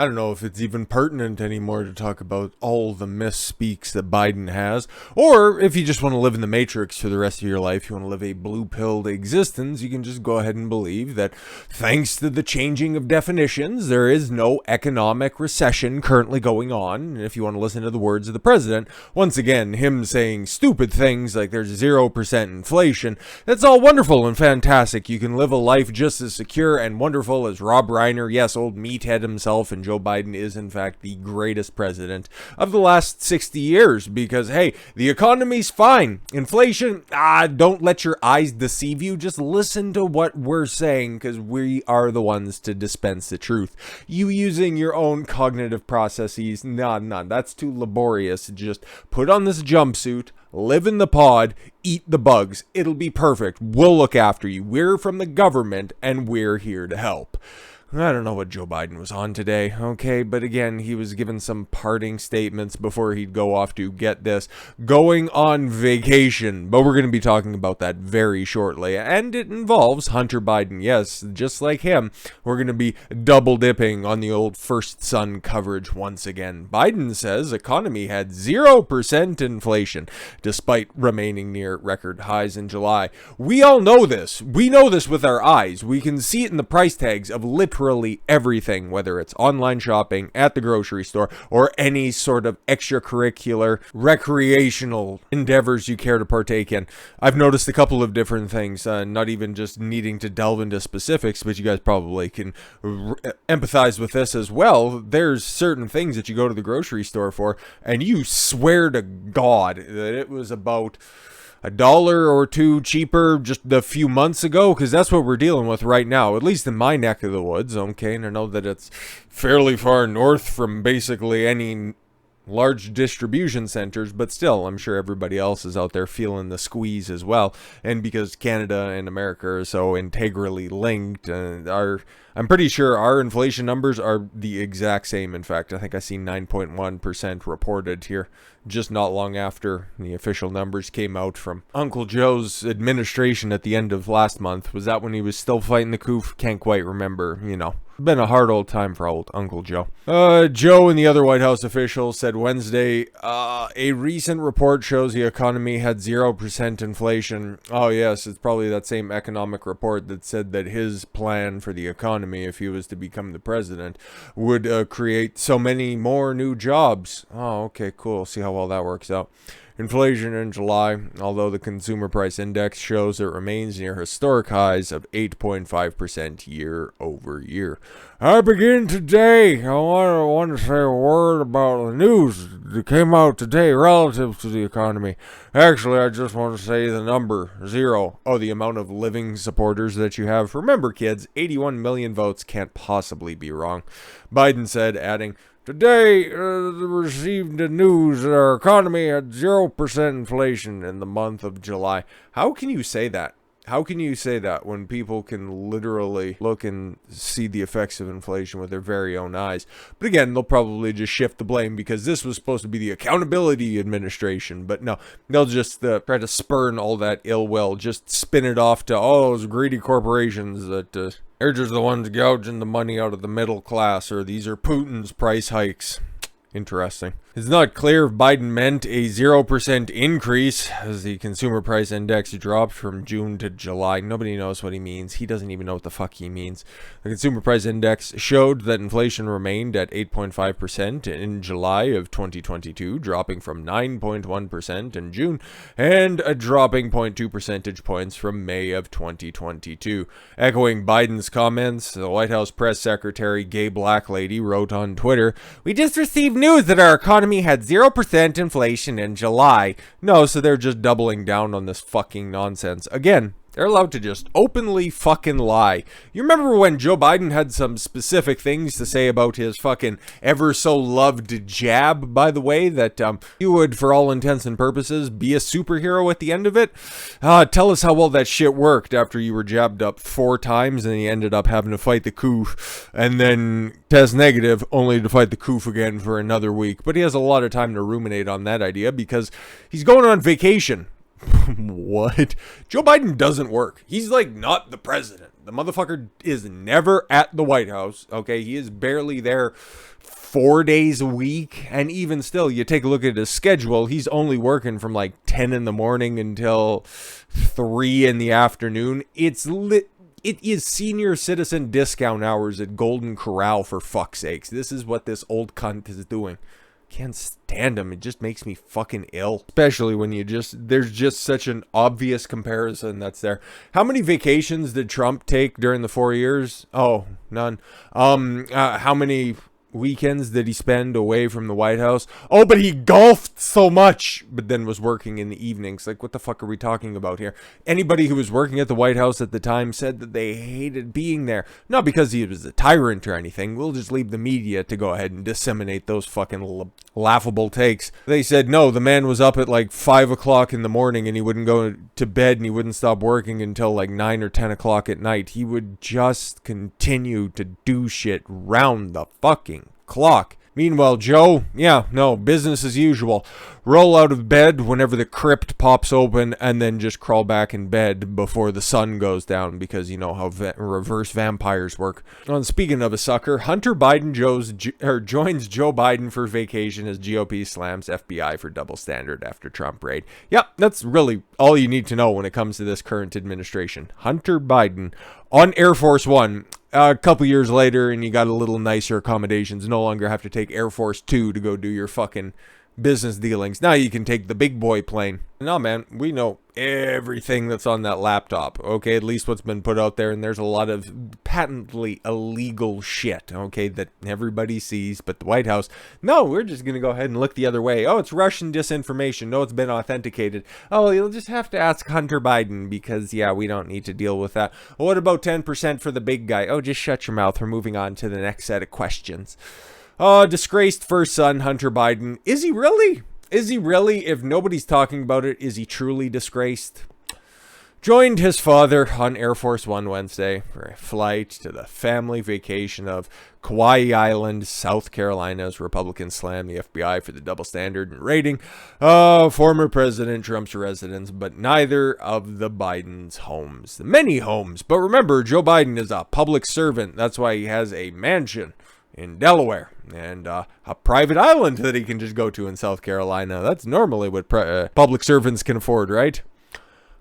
I don't know if it's even pertinent anymore to talk about all the misspeaks that Biden has, or if you just want to live in the matrix for the rest of your life, you want to live a blue-pilled existence, you can just go ahead and believe that thanks to the changing of definitions, there is no economic recession currently going on. And if you want to listen to the words of the president, once again, him saying stupid things like there's 0% inflation, that's all wonderful and fantastic. You can live a life just as secure and wonderful as Rob Reiner, yes, old meathead himself, and Joe Biden is in fact the greatest president of the last 60 years because, hey, the economy's fine. Inflation, don't let your eyes deceive you. Just listen to what we're saying because we are the ones to dispense the truth. You using your own cognitive processes, nah, that's too laborious. Just put on this jumpsuit, live in the pod, eat the bugs. It'll be perfect. We'll look after you. We're from the government and we're here to help. I don't know what Joe Biden was on today, okay? But again, he was given some parting statements before he'd go off to, get this, going on vacation. But we're going to be talking about that very shortly. And it involves Hunter Biden. Yes, just like him, we're going to be double dipping on the old First Son coverage once again. Biden says economy had 0% inflation, despite remaining near record highs in July. We all know this. We know this with our eyes. We can see it in the price tags of literally everything, whether it's online shopping, at the grocery store, or any sort of extracurricular, recreational endeavors you care to partake in. I've noticed a couple of different things, not even just needing to delve into specifics, but you guys probably can empathize with this as well. There's certain things that you go to the grocery store for, and you swear to God that it was about $1 or $2 cheaper just a few months ago, because that's what we're dealing with right now, at least in my neck of the woods, okay? And I know that it's fairly far north from basically any large distribution centers, but still, I'm sure everybody else is out there feeling the squeeze as well. And because Canada and America are so integrally linked, I'm pretty sure our inflation numbers are the exact same. In fact, I think I see 9.1% reported here just not long after the official numbers came out from Uncle Joe's administration at the end of last month. Was that when he was still fighting the coup? Can't quite remember, you know. Been a hard old time for old Uncle Joe. Joe and the other White House officials said Wednesday, a recent report shows the economy had 0% inflation. Oh yes, it's probably that same economic report that said that his plan for the economy, if he was to become the president, would create so many more new jobs. Oh, okay, cool. See how well that works out. Inflation in July, although the consumer price index shows it remains near historic highs of 8.5% year over year. I begin today. I want to say a word about the news that came out today relative to the economy. Actually, I just want to say the number, 0. Oh, the amount of living supporters that you have. Remember, kids, 81 million votes can't possibly be wrong. Biden said, adding, today, received the news that our economy had 0% inflation in the month of July. How can you say that? How can you say that when people can literally look and see the effects of inflation with their very own eyes? But again, they'll probably just shift the blame because this was supposed to be the accountability administration. But no, they'll just try to spurn all that ill will, just spin it off to, those greedy corporations that they're just the ones gouging the money out of the middle class, or these are Putin's price hikes. Interesting. It's not clear if Biden meant a 0% increase as the consumer price index dropped from June to July. Nobody knows what he means. He doesn't even know what the fuck he means. The consumer price index showed that inflation remained at 8.5% in July of 2022, dropping from 9.1% in June and dropping 0.2 percentage points from May of 2022. Echoing Biden's comments, the White House press secretary, Gay Black Lady, wrote on Twitter, "We just received news that our economy had 0% inflation in July." No, so they're just doubling down on this fucking nonsense. Again, they're allowed to just openly fucking lie. You remember when Joe Biden had some specific things to say about his fucking ever so loved jab, by the way, that you would, for all intents and purposes, be a superhero at the end of it? Tell us how well that shit worked after you were jabbed up 4 times and you ended up having to fight the coup and then test negative only to fight the coup again for another week. But he has a lot of time to ruminate on that idea because he's going on vacation. What? Joe Biden doesn't work. He's like not the president. The motherfucker is never at the White House, okay? He is barely there 4 days a week, and even still, you take a look at his schedule, he's only working from like 10 in the morning until 3 in the afternoon. It is senior citizen discount hours at Golden Corral, for fuck's sakes. This is what this old cunt is doing. Can't stand him. It just makes me fucking ill. Especially when there's just such an obvious comparison that's there. How many vacations did Trump take during the 4 years? Oh, none. How many weekends did he spend away from the White House? Oh, but he golfed so much, but then was working in the evenings. Like, what the fuck are we talking about here? Anybody who was working at the White House at the time said that they hated being there. Not because he was a tyrant or anything. We'll just leave the media to go ahead and disseminate those fucking laughable takes. They said, no, the man was up at like 5 o'clock in the morning and he wouldn't go to bed and he wouldn't stop working until like 9 or 10 o'clock at night. He would just continue to do shit round the fucking clock. Meanwhile, Joe, yeah, no, business as usual. Roll out of bed whenever the crypt pops open and then just crawl back in bed before the sun goes down, because you know how reverse vampires work. And speaking of a sucker, Hunter Biden joins Joe Biden for vacation as GOP slams FBI for double standard after Trump raid. Yep, that's really all you need to know when it comes to this current administration. Hunter Biden on Air Force One. A couple years later, and you got a little nicer accommodations. No longer have to take Air Force 2 to go do your fucking business dealings. Now you can take the big boy plane. No, man, we know everything that's on that laptop, okay? At least what's been put out there, and there's a lot of patently illegal shit, okay, that everybody sees, but the White House, no, we're just going to go ahead and look the other way. Oh, it's Russian disinformation. No, it's been authenticated. Oh, you'll just have to ask Hunter Biden because, yeah, we don't need to deal with that. Well, what about 10% for the big guy? Oh, just shut your mouth. We're moving on to the next set of questions. Disgraced first son, Hunter Biden. Is he really? Is he really? If nobody's talking about it, is he truly disgraced? Joined his father on Air Force One Wednesday for a flight to the family vacation of Kauai Island, South Carolina, as Republicans slam the FBI for the double standard and raiding former President Trump's residence, but neither of the Bidens' homes. Many homes. But remember, Joe Biden is a public servant. That's why he has a mansion in Delaware and a private island that he can just go to in South Carolina. That's normally what public servants can afford, right?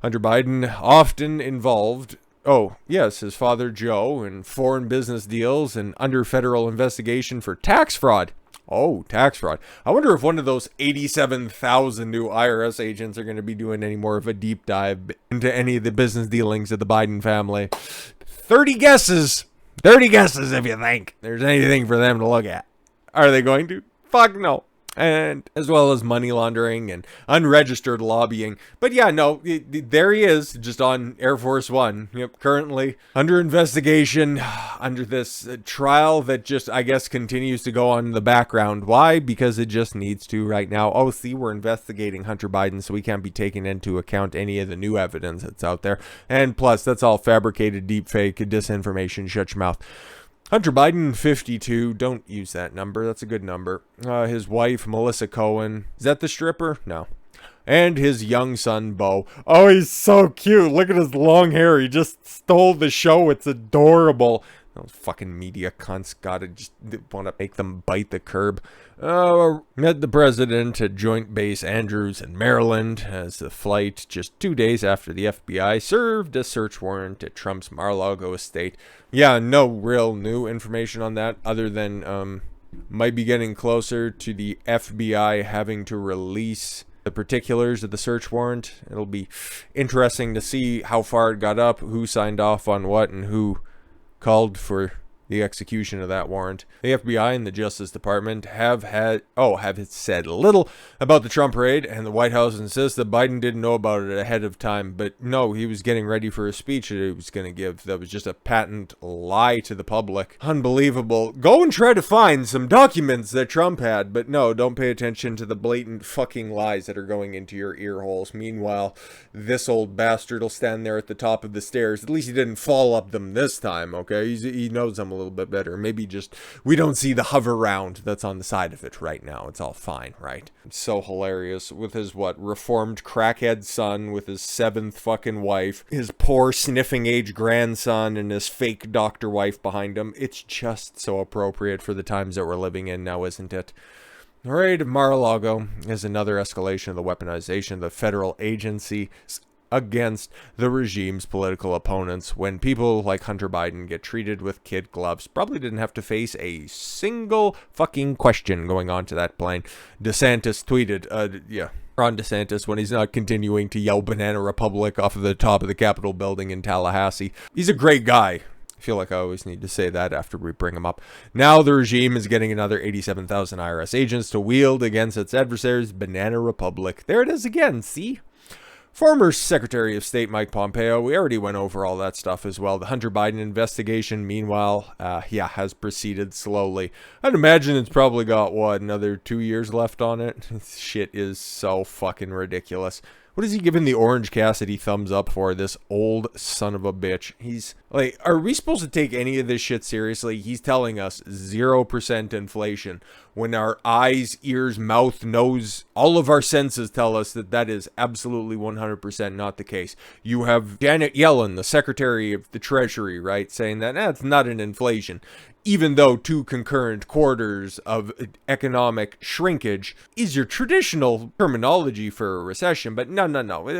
Hunter Biden often involved, oh yes, his father Joe, in foreign business deals and under federal investigation for tax fraud. Oh, tax fraud. I wonder if one of those 87,000 new IRS agents are going to be doing any more of a deep dive into any of the business dealings of the Biden family. 30 guesses. 30 guesses if you think there's anything for them to look at. Are they going to? Fuck no. And as well as money laundering and unregistered lobbying. But yeah, no, there he is, just on Air Force One. Yep, currently under investigation, under this trial that just, I guess, continues to go on in the background. Why? Because it just needs to right now. Oh, see, we're investigating Hunter Biden, so we can't be taking into account any of the new evidence that's out there. And plus, that's all fabricated, deepfake, disinformation. Shut your mouth. Hunter Biden, 52. Don't use that number. That's a good number. His wife, Melissa Cohen. Is that the stripper? No. And his young son, Beau. Oh, he's so cute. Look at his long hair. He just stole the show. It's adorable. Those fucking media cunts gotta just want to make them bite the curb. Met the president at Joint Base Andrews in Maryland as the flight just 2 days after the FBI served a search warrant at Trump's Mar-a-Lago estate. Yeah, no real new information on that other than might be getting closer to the FBI having to release the particulars of the search warrant. It'll be interesting to see how far it got up, who signed off on what, and who called for the execution of that warrant. The FBI and the Justice Department have said little about the Trump raid, and the White House insists that Biden didn't know about it ahead of time. But no, he was getting ready for a speech that he was going to give. That was just a patent lie to the public. Unbelievable. Go and try to find some documents that Trump had, but no, don't pay attention to the blatant fucking lies that are going into your ear holes. Meanwhile, this old bastard will stand there at the top of the stairs. At least he didn't fall up them this time, okay? He knows I'm little bit better. Maybe just we don't see the hover round that's on the side of it right now. It's all fine, right? It's so hilarious with his reformed crackhead son with his 7th fucking wife, his poor sniffing age grandson, and his fake doctor wife behind him. It's just so appropriate for the times that we're living in now, isn't it? The raid of Mar-a-Lago is another escalation of the weaponization of the federal agency against the regime's political opponents when people like Hunter Biden get treated with kid gloves. Probably didn't have to face a single fucking question going on to that plane. DeSantis tweeted, Ron DeSantis, when he's not continuing to yell Banana Republic off of the top of the Capitol building in Tallahassee. He's a great guy. I feel like I always need to say that after we bring him up. Now the regime is getting another 87,000 IRS agents to wield against its adversaries, Banana Republic. There it is again, see? Former Secretary of State Mike Pompeo, we already went over all that stuff as well. The Hunter Biden investigation, meanwhile, has proceeded slowly. I'd imagine it's probably got, another 2 years left on it? Shit is so fucking ridiculous. What is he giving the Orange Cassidy thumbs up for, this old son of a bitch? He's like, are we supposed to take any of this shit seriously? He's telling us 0% inflation when our eyes, ears, mouth, nose, all of our senses tell us that that is absolutely 100% not the case. You have Janet Yellen, the Secretary of the Treasury, right, saying that it's not an inflation. Even though 2 concurrent quarters of economic shrinkage is your traditional terminology for a recession, but no,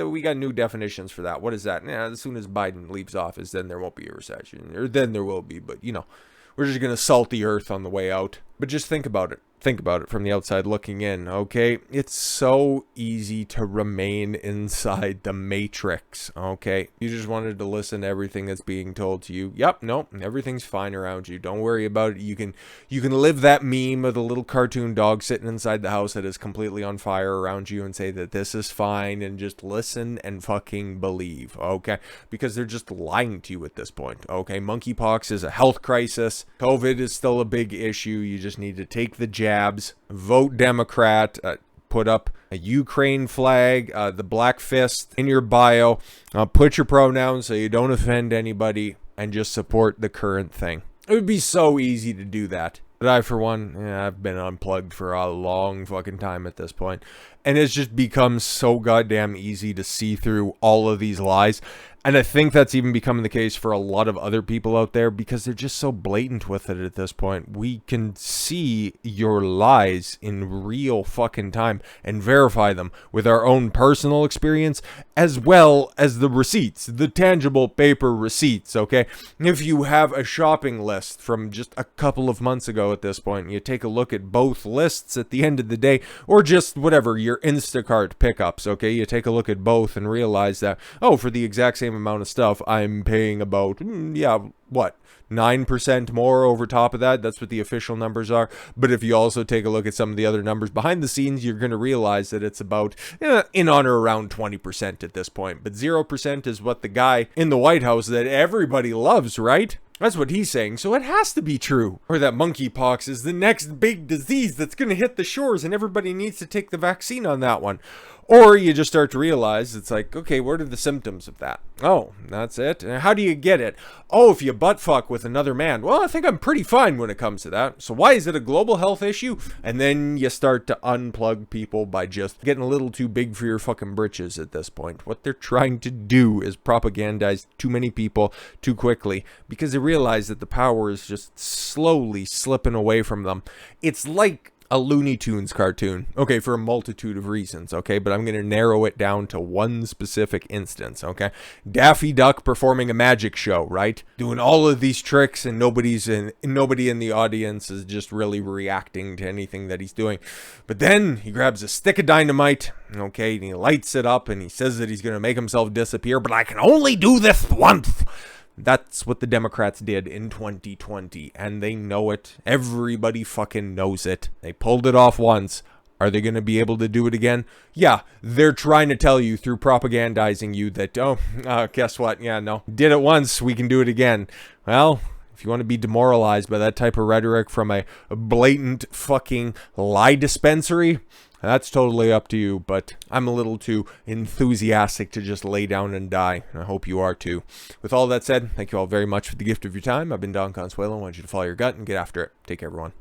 we got new definitions for that. What is that? As soon as Biden leaves office, then there won't be a recession, or then there will be, but we're just going to salt the earth on the way out. But just think about it. Think about it from the outside looking in, okay? It's so easy to remain inside the matrix, okay? You just wanted to listen to everything that's being told to you. Yep, no, everything's fine around you. Don't worry about it. You can live that meme of the little cartoon dog sitting inside the house that is completely on fire around you and say that this is fine and just listen and fucking believe, okay? Because they're just lying to you at this point, okay? Monkeypox is a health crisis. COVID is still a big issue. You just need to take the jabs, vote Democrat, put up a Ukraine flag, the black fist in your bio, put your pronouns so you don't offend anybody, and just support the current thing. It would be so easy to do that. But I, for one, I've been unplugged for a long fucking time at this point. And it's just become so goddamn easy to see through all of these lies. And I think that's even becoming the case for a lot of other people out there because they're just so blatant with it at this point. We can see your lies in real fucking time and verify them with our own personal experience as well as the receipts, the tangible paper receipts, okay? If you have a shopping list from just a couple of months ago at this point, you take a look at both lists at the end of the day, or just whatever, your Instacart pickups, okay? You take a look at both and realize that, for the exact same amount of stuff, I'm paying about, 9% more over top of that. That's what the official numbers are. But if you also take a look at some of the other numbers behind the scenes, you're going to realize that it's about in on or around 20% at this point. But 0% is what the guy in the White House that everybody loves, right? That's what he's saying, so it has to be true. Or that monkeypox is the next big disease that's going to hit the shores and everybody needs to take the vaccine on that one. Or you just start to realize, it's like, okay, what are the symptoms of that? Oh, that's it. And how do you get it? Oh, if you butt fuck with another man. Well, I think I'm pretty fine when it comes to that. So why is it a global health issue? And then you start to unplug people by just getting a little too big for your fucking britches at this point. What they're trying to do is propagandize too many people too quickly because they realize that the power is just slowly slipping away from them. It's like a Looney Tunes cartoon, okay, for a multitude of reasons, okay, but I'm going to narrow it down to one specific instance, okay? Daffy Duck performing a magic show, right? Doing all of these tricks and nobody in the audience is just really reacting to anything that he's doing. But then he grabs a stick of dynamite, okay, and he lights it up and he says that he's going to make himself disappear, but I can only do this once. That's what the Democrats did in 2020, and they know it. Everybody fucking knows it. They pulled it off once. Are they going to be able to do it again? Yeah, they're trying to tell you through propagandizing you that, guess what? Yeah, no, did it once, we can do it again. Well, if you want to be demoralized by that type of rhetoric from a blatant fucking lie dispensary, That's totally up to you, but I'm a little too enthusiastic to just lay down and die, and I hope you are too. With all that said, thank you all very much for the gift of your time. I've been Don Consuelo. I want you to follow your gut and get after it. Take care, everyone.